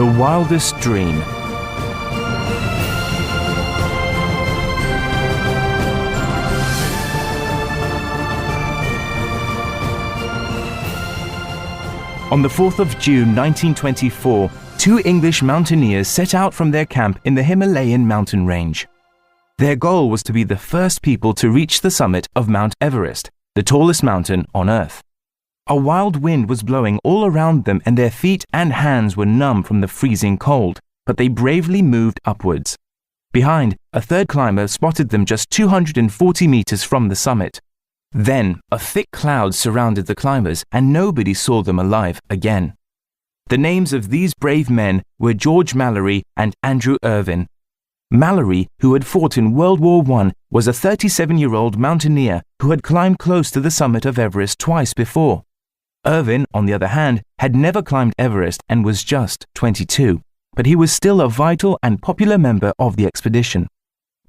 The Wildest Dream. On the 4th of June 1924, two English mountaineers set out from their camp in the Himalayan mountain range. Their goal was to be the first people to reach the summit of Mount Everest, the tallest mountain on Earth. A wild wind was blowing all around them and their feet and hands were numb from the freezing cold, but they bravely moved upwards. Behind, a third climber spotted them just 240 meters from the summit. Then, a thick cloud surrounded the climbers and nobody saw them alive again. The names of these brave men were George Mallory and Andrew Irvine. Mallory, who had fought in World War I, was a 37-year-old mountaineer who had climbed close to the summit of Everest twice before. Irvine, on the other hand, had never climbed Everest and was just 22, but he was still a vital and popular member of the expedition.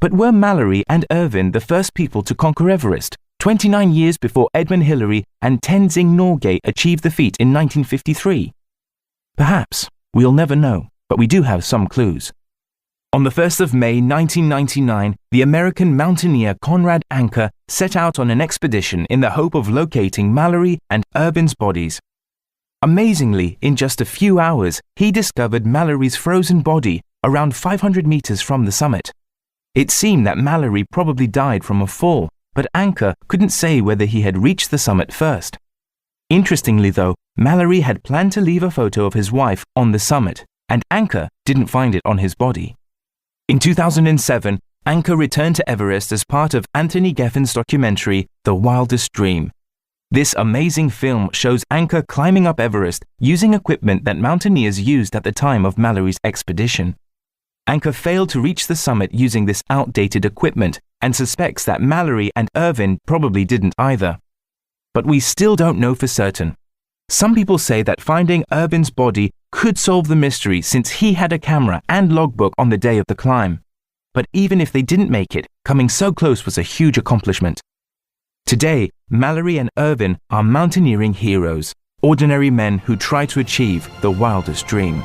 But were Mallory and Irvine the first people to conquer Everest, 29 years before Edmund Hillary and Tenzing Norgay achieved the feat in 1953? Perhaps. We'll never know, but we do have some clues. On the 1st of May 1999, the American mountaineer Conrad Anker set out on an expedition in the hope of locating Mallory and Irvine's bodies. Amazingly, in just a few hours, he discovered Mallory's frozen body around 500 meters from the summit. It seemed that Mallory probably died from a fall, but Anker couldn't say whether he had reached the summit first. Interestingly though, Mallory had planned to leave a photo of his wife on the summit, and Anker didn't find it on his body. In 2007, Anker returned to Everest as part of Anthony Geffen's documentary, The Wildest Dream. This amazing film shows Anker climbing up Everest using equipment that mountaineers used at the time of Mallory's expedition. Anker failed to reach the summit using this outdated equipment and suspects that Mallory and Irvine probably didn't either. But we still don't know for certain. Some people say that finding Irvine's body could solve the mystery since he had a camera and logbook on the day of the climb. But even if they didn't make it, coming so close was a huge accomplishment. Today, Mallory and Irvine are mountaineering heroes, ordinary men who try to achieve the wildest dream.